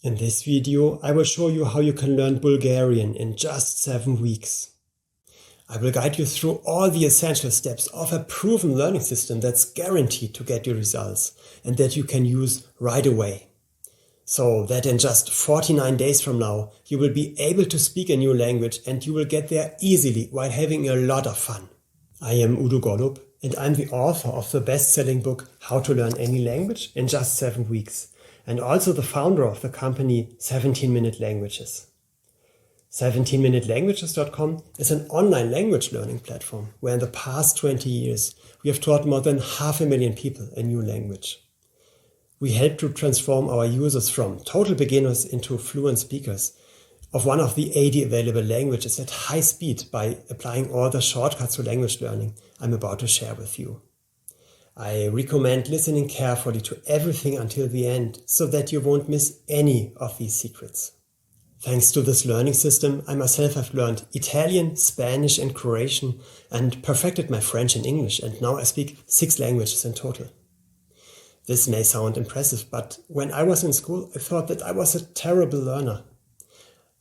In this video, I will show you how you can learn Bulgarian in just 7 weeks. I will guide you through all the essential steps of a proven learning system that's guaranteed to get you results and that you can use right away. So that in just 49 days from now, you will be able to speak a new language and you will get there easily while having a lot of fun. I am Udo Golub and I'm the author of the best-selling book How to Learn Any Language in Just 7 Weeks. And also the founder of the company 17-Minute Languages. 17minutelanguages.com is an online language learning platform where in the past 20 years we have taught more than 500,000 people a new language. We help to transform our users from total beginners into fluent speakers of one of the 80 available languages at high speed by applying all the shortcuts to language learning I'm about to share with you. I recommend listening carefully to everything until the end so that you won't miss any of these secrets. Thanks to this learning system, I myself have learned Italian, Spanish and Croatian and perfected my French and English, and now I speak 6 languages in total. This may sound impressive, but when I was in school, I thought that I was a terrible learner.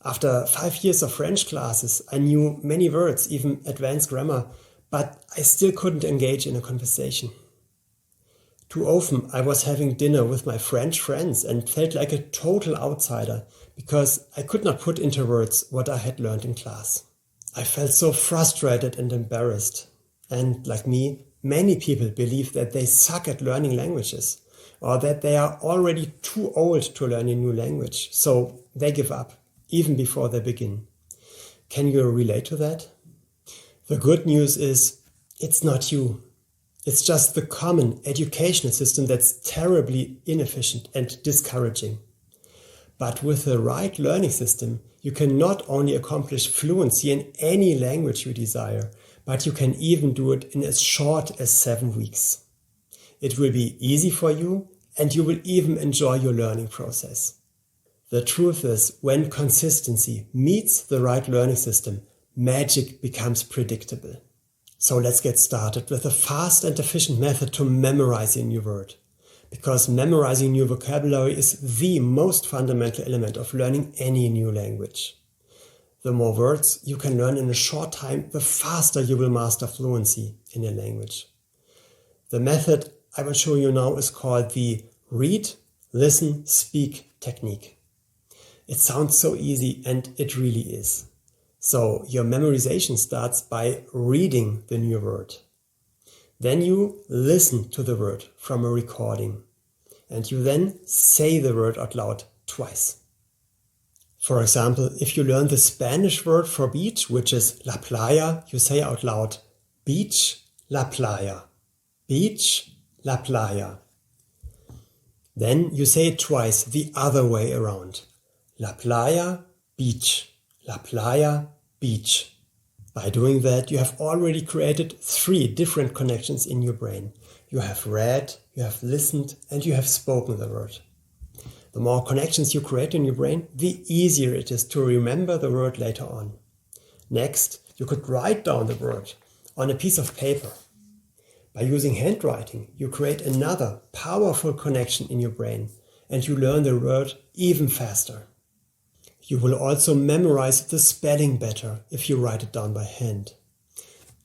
After 5 years of French classes, I knew many words, even advanced grammar, but I still couldn't engage in a conversation. Too often I was having dinner with my French friends and felt like a total outsider because I could not put into words what I had learned in class. I felt so frustrated and embarrassed. And like me, many people believe that they suck at learning languages or that they are already too old to learn a new language, so they give up even before they begin. Can you relate to that? The good news is it's not you. It's just the common educational system that's terribly inefficient and discouraging. But with the right learning system, you can not only accomplish fluency in any language you desire, but you can even do it in as short as 7 weeks. It will be easy for you and you will even enjoy your learning process. The truth is, when consistency meets the right learning system, magic becomes predictable. So let's get started with a fast and efficient method to memorize a new word. Because memorizing new vocabulary is the most fundamental element of learning any new language. The more words you can learn in a short time, the faster you will master fluency in a language. The method I will show you now is called the read, listen, speak technique. It sounds so easy, and it really is. So your memorization starts by reading the new word. Then you listen to the word from a recording. And you then say the word out loud twice. For example, if you learn the Spanish word for beach, which is la playa, you say out loud, beach, la playa. Beach, la playa. Then you say it twice the other way around. La playa, beach. La playa, beach. By doing that, you have already created 3 different connections in your brain. You have read, you have listened, and you have spoken the word. The more connections you create in your brain, the easier it is to remember the word later on. Next, you could write down the word on a piece of paper. By using handwriting, you create another powerful connection in your brain, and you learn the word even faster. You will also memorize the spelling better if you write it down by hand.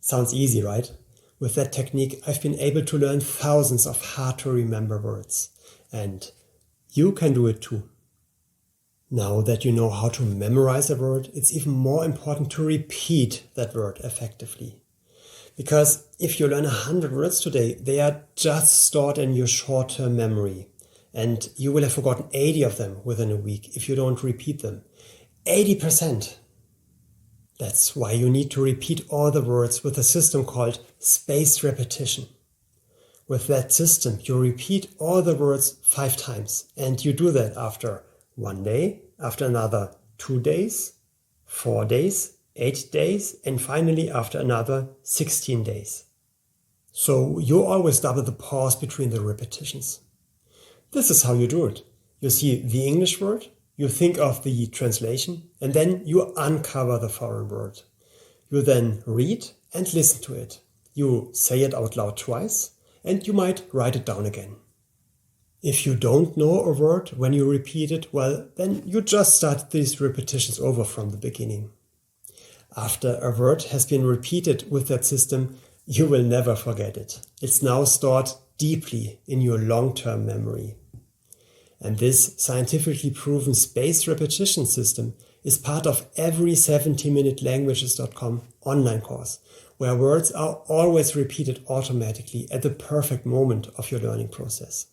Sounds easy, right? With that technique, I've been able to learn thousands of hard-to-remember words. And you can do it too. Now that you know how to memorize a word, it's even more important to repeat that word effectively. Because if you learn 100 words today, they are just stored in your short-term memory. And you will have forgotten 80 of them within a week if you don't repeat them. 80%. That's why you need to repeat all the words with a system called spaced repetition. With that system, you repeat all the words 5 times. And you do that after 1 day, after another 2 days, 4 days, 8 days, and finally after another 16 days. So you always double the pause between the repetitions. This is how you do it. You see the English word, you think of the translation, and then you uncover the foreign word. You then read and listen to it. You say it out loud twice, and you might write it down again. If you don't know a word when you repeat it, well, then you just start these repetitions over from the beginning. After a word has been repeated with that system, you will never forget it. It's now stored deeply in your long-term memory. And this scientifically proven spaced repetition system is part of every 70minutelanguages.com online course, where words are always repeated automatically at the perfect moment of your learning process.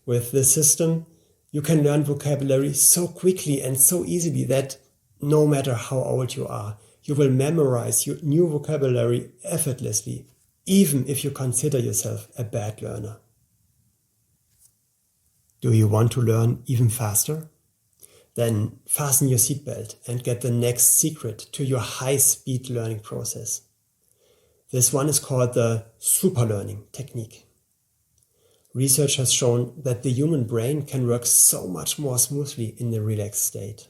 With this system, you can learn vocabulary so quickly and so easily that no matter how old you are, you will memorize your new vocabulary effortlessly, even if you consider yourself a bad learner. Do you want to learn even faster? Then fasten your seatbelt and get the next secret to your high-speed learning process. This one is called the superlearning technique. Research has shown that the human brain can work so much more smoothly in a relaxed state,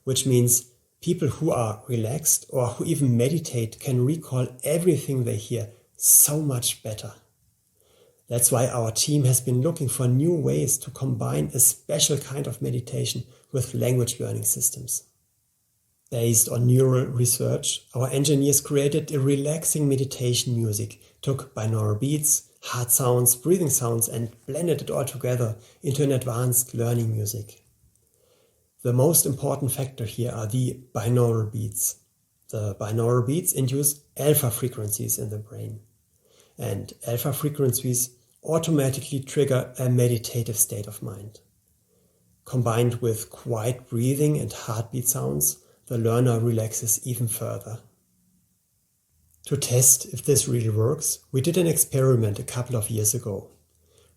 which means people who are relaxed or who even meditate can recall everything they hear so much better. That's why our team has been looking for new ways to combine a special kind of meditation with language learning systems. Based on neural research, our engineers created a relaxing meditation music, took binaural beats, heart sounds, breathing sounds, and blended it all together into an advanced learning music. The most important factor here are the binaural beats. The binaural beats induce alpha frequencies in the brain. And alpha frequencies automatically trigger a meditative state of mind. Combined with quiet breathing and heartbeat sounds, the learner relaxes even further. To test if this really works, we did an experiment a couple of years ago.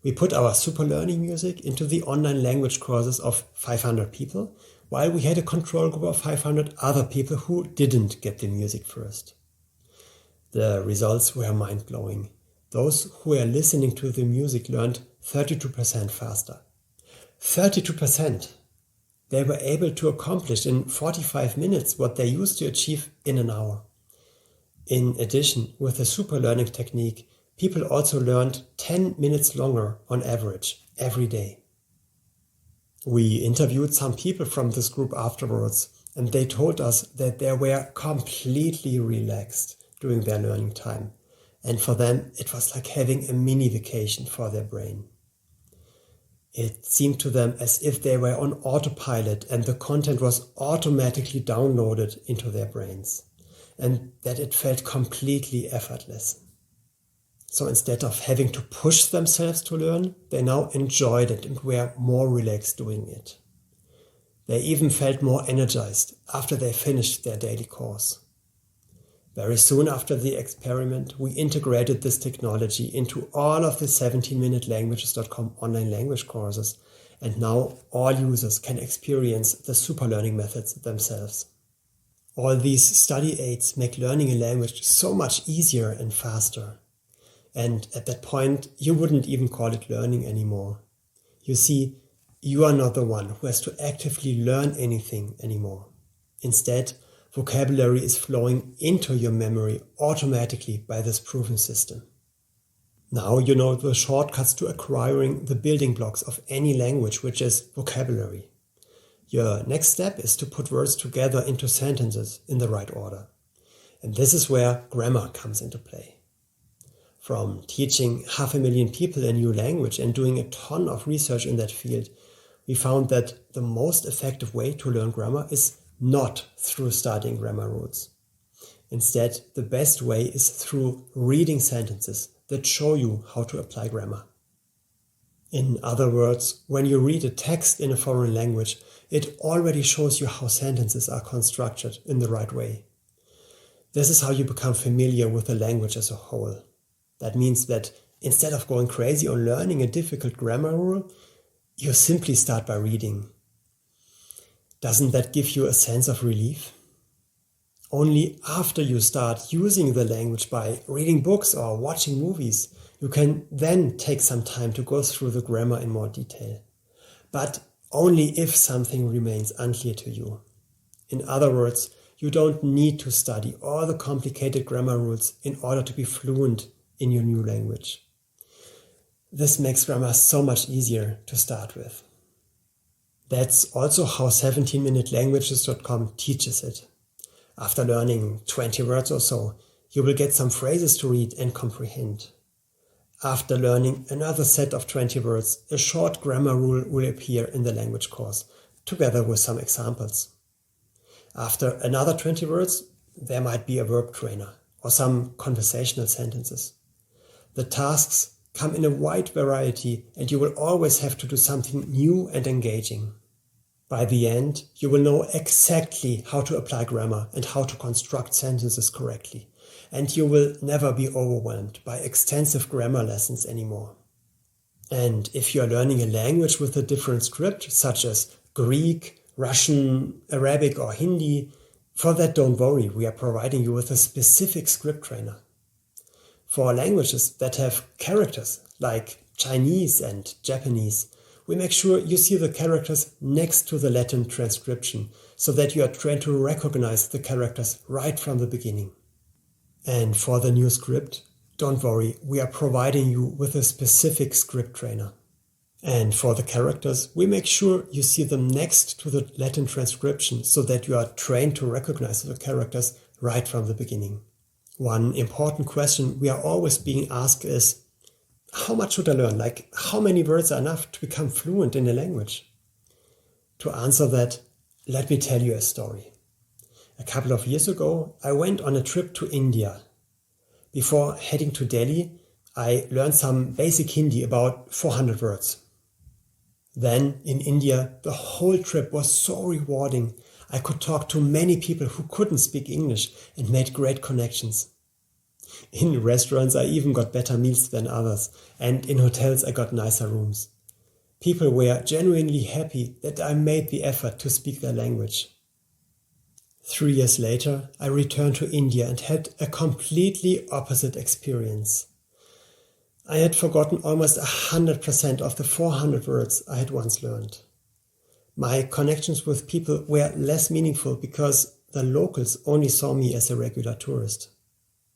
We put our super learning music into the online language courses of 500 people, while we had a control group of 500 other people who didn't get the music first. The results were mind-blowing. Those who were listening to the music learned 32% faster. 32%! They were able to accomplish in 45 minutes what they used to achieve in an hour. In addition, with the super learning technique, people also learned 10 minutes longer on average every day. We interviewed some people from this group afterwards, and they told us that they were completely relaxed during their learning time. And for them, it was like having a mini vacation for their brain. It seemed to them as if they were on autopilot and the content was automatically downloaded into their brains, and that it felt completely effortless. So instead of having to push themselves to learn, they now enjoyed it and were more relaxed doing it. They even felt more energized after they finished their daily course. Very soon after the experiment, we integrated this technology into all of the 70minutelanguages.com online language courses, and now all users can experience the super learning methods themselves. All these study aids make learning a language so much easier and faster. And at that point, you wouldn't even call it learning anymore. You see, you are not the one who has to actively learn anything anymore. Instead, vocabulary is flowing into your memory automatically by this proven system. Now you know the shortcuts to acquiring the building blocks of any language, which is vocabulary. Your next step is to put words together into sentences in the right order. And this is where grammar comes into play. From teaching 500,000 people a new language and doing a ton of research in that field, we found that the most effective way to learn grammar is not through studying grammar rules. Instead, the best way is through reading sentences that show you how to apply grammar. In other words, when you read a text in a foreign language, it already shows you how sentences are constructed in the right way. This is how you become familiar with the language as a whole. That means that instead of going crazy on learning a difficult grammar rule, you simply start by reading. Doesn't that give you a sense of relief? Only after you start using the language by reading books or watching movies, you can then take some time to go through the grammar in more detail. But only if something remains unclear to you. In other words, you don't need to study all the complicated grammar rules in order to be fluent in your new language. This makes grammar so much easier to start with. That's also how 17minutelanguages.com teaches it. After learning 20 words or so, you will get some phrases to read and comprehend. After learning another set of 20 words, a short grammar rule will appear in the language course, together with some examples. After another 20 words, there might be a verb trainer or some conversational sentences. The tasks come in a wide variety and you will always have to do something new and engaging. By the end, you will know exactly how to apply grammar and how to construct sentences correctly. And you will never be overwhelmed by extensive grammar lessons anymore. And if you are learning a language with a different script, such as Greek, Russian, Arabic or Hindi, for that don't worry, we are providing you with a specific script trainer. For languages that have characters like Chinese and Japanese, we make sure you see the characters next to the Latin transcription so that you are trained to recognize the characters right from the beginning. And for the new script, don't worry, we are providing you with a specific script trainer. And for the characters, we make sure you see them next to the Latin transcription so that you are trained to recognize the characters right from the beginning. One important question we are always being asked is, how much should I learn? Like, how many words are enough to become fluent in a language? To answer that, let me tell you a story. A couple of years ago, I went on a trip to India. Before heading to Delhi, I learned some basic Hindi, about 400 words. Then, in India, the whole trip was so rewarding. I could talk to many people who couldn't speak English and made great connections. In restaurants, I even got better meals than others, and in hotels, I got nicer rooms. People were genuinely happy that I made the effort to speak their language. 3 years later, I returned to India and had a completely opposite experience. I had forgotten almost 100% of the 400 words I had once learned. My connections with people were less meaningful because the locals only saw me as a regular tourist.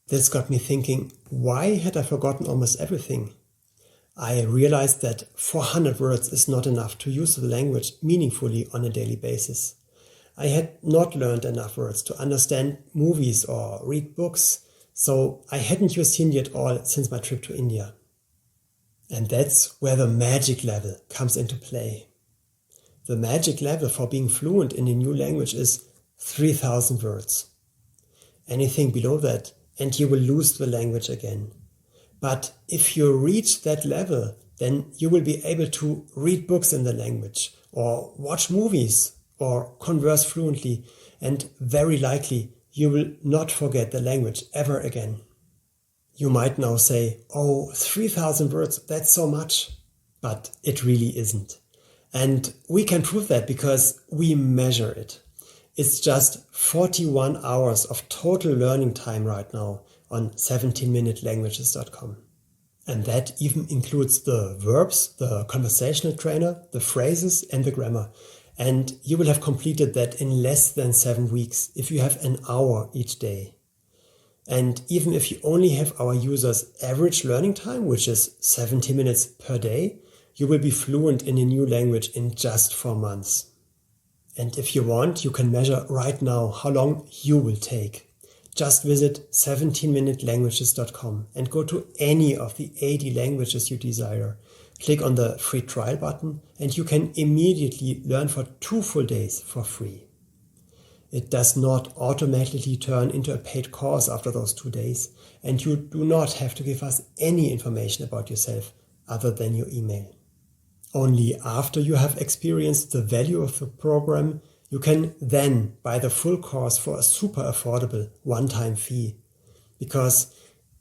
This got me thinking, why had I forgotten almost everything? I realized that 400 words is not enough to use the language meaningfully on a daily basis. I had not learned enough words to understand movies or read books, so I hadn't used Hindi at all since my trip to India. And that's where the magic level comes into play. The magic level for being fluent in a new language is 3,000 words. Anything below that, and you will lose the language again. But if you reach that level, then you will be able to read books in the language, or watch movies, or converse fluently, and very likely you will not forget the language ever again. You might now say, oh, 3,000 words, that's so much. But it really isn't. And we can prove that because we measure it. It's just 41 hours of total learning time right now on 17minutelanguages.com. And that even includes the verbs, the conversational trainer, the phrases and the grammar. And you will have completed that in less than 7 weeks if you have an hour each day. And even if you only have our users' average learning time, which is 70 minutes per day, you will be fluent in a new language in just 4 months. And if you want, you can measure right now how long you will take. Just visit 17minutelanguages.com and go to any of the 80 languages you desire. Click on the free trial button and you can immediately learn for 2 full days for free. It does not automatically turn into a paid course after those 2 days, and you do not have to give us any information about yourself other than your email. Only after you have experienced the value of the program, you can then buy the full course for a super affordable one-time fee. Because,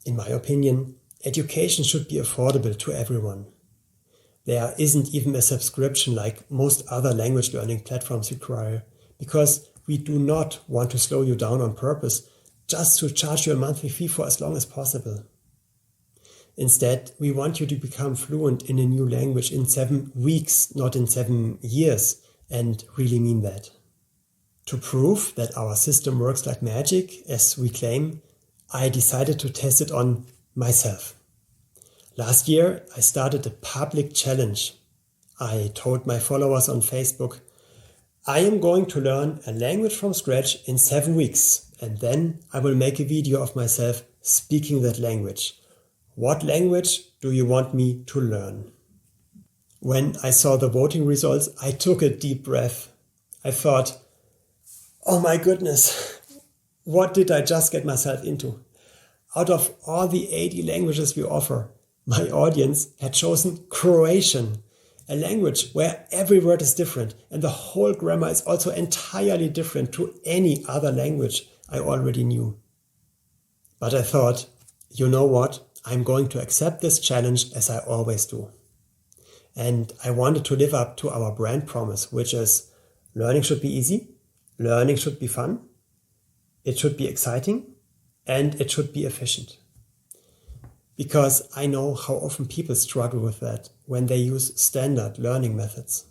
in my opinion, education should be affordable to everyone. There isn't even a subscription like most other language learning platforms require, because we do not want to slow you down on purpose just to charge you a monthly fee for as long as possible. Instead, we want you to become fluent in a new language in 7 weeks, not in 7 years, and really mean that. To prove that our system works like magic, as we claim, I decided to test it on myself. Last year, I started a public challenge. I told my followers on Facebook, I am going to learn a language from scratch in 7 weeks, and then I will make a video of myself speaking that language. What language do you want me to learn? When I saw the voting results, I took a deep breath. I thought, oh my goodness, what did I just get myself into? Out of all the 80 languages we offer, my audience had chosen Croatian, a language where every word is different and the whole grammar is also entirely different to any other language I already knew. But I thought, you know what? I'm going to accept this challenge as I always do. And I wanted to live up to our brand promise, which is learning should be easy, learning should be fun, it should be exciting, and it should be efficient. Because I know how often people struggle with that when they use standard learning methods.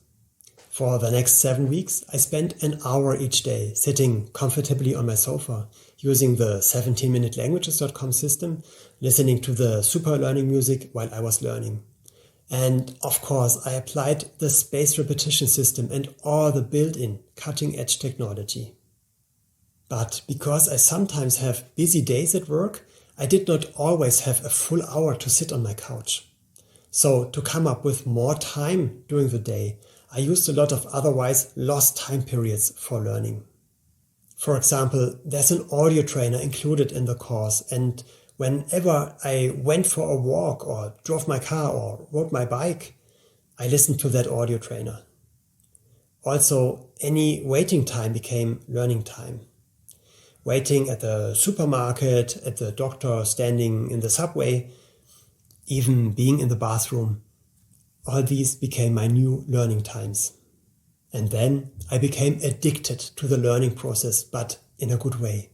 For the next 7 weeks, I spent an hour each day sitting comfortably on my sofa, using the 17minutelanguages.com system, listening to the super learning music while I was learning. And of course, I applied the spaced repetition system and all the built-in cutting-edge technology. But because I sometimes have busy days at work, I did not always have a full hour to sit on my couch. So to come up with more time during the day, I used a lot of otherwise lost time periods for learning. For example, there's an audio trainer included in the course, and whenever I went for a walk or drove my car or rode my bike, I listened to that audio trainer. Also, any waiting time became learning time. Waiting at the supermarket, at the doctor, standing in the subway, even being in the bathroom. All these became my new learning times. And then I became addicted to the learning process, but in a good way.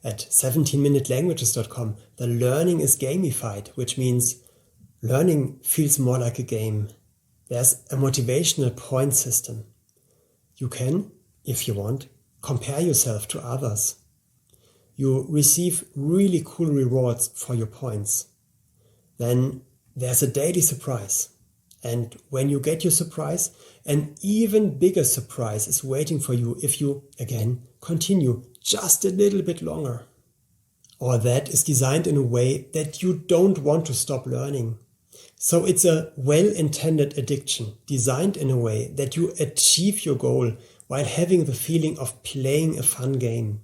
At 17minutelanguages.com, the learning is gamified, which means learning feels more like a game. There's a motivational point system. You can, if you want, compare yourself to others. You receive really cool rewards for your points. Then there's a daily surprise. And when you get your surprise, an even bigger surprise is waiting for you if you, again, continue just a little bit longer. All that is designed in a way that you don't want to stop learning. So it's a well-intended addiction, designed in a way that you achieve your goal while having the feeling of playing a fun game.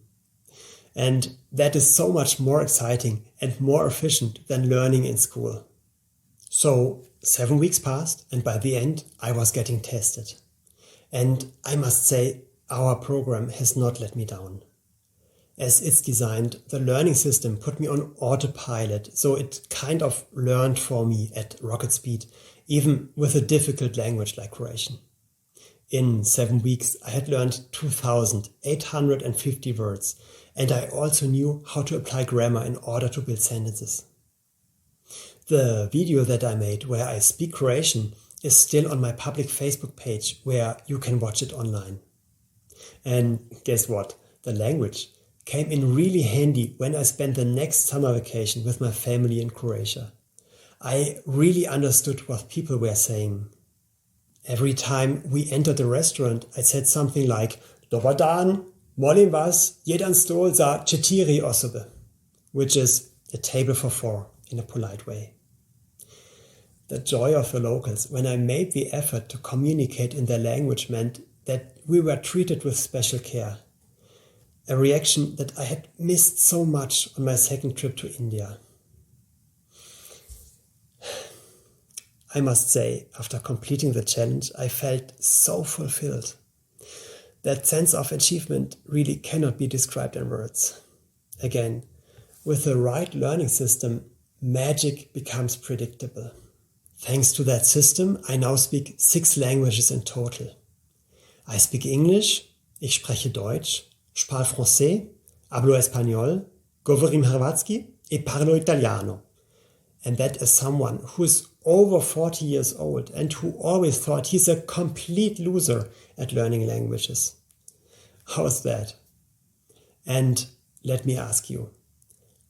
And that is so much more exciting and more efficient than learning in school. So 7 weeks passed, and by the end I was getting tested. And I must say, our program has not let me down. As it's designed, the learning system put me on autopilot, so it kind of learned for me at rocket speed, even with a difficult language like Croatian. In 7 weeks, I had learned 2,850 words, and I also knew how to apply grammar in order to build sentences. The video that I made where I speak Croatian is still on my public Facebook page where you can watch it online. And guess what? The language came in really handy when I spent the next summer vacation with my family in Croatia. I really understood what people were saying. Every time we entered a restaurant, I said something like, Dobar dan, molim vas, jedan stol za 4 osobe, which is a table for 4 in a polite way. The joy of the locals when I made the effort to communicate in their language meant that we were treated with special care. A reaction that I had missed so much on my second trip to India. I must say, after completing the challenge, I felt so fulfilled. That sense of achievement really cannot be described in words. Again, with the right learning system, magic becomes predictable. Thanks to that system, I now speak 6 languages in total. I speak English, ich spreche Deutsch, parlo français, hablo español, govorim hrvatski e parlo italiano. And that is someone who is over 40 years old and who always thought he's a complete loser at learning languages. How's that? And let me ask you,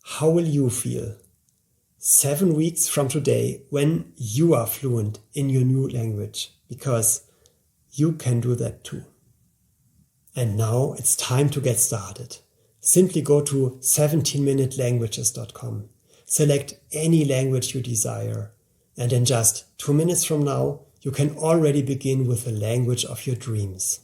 how will you feel 7 weeks from today when you are fluent in your new language, because you can do that too. And now it's time to get started. Simply go to 17minutelanguages.com. Select any language you desire, and in just 2 minutes from now, you can already begin with the language of your dreams.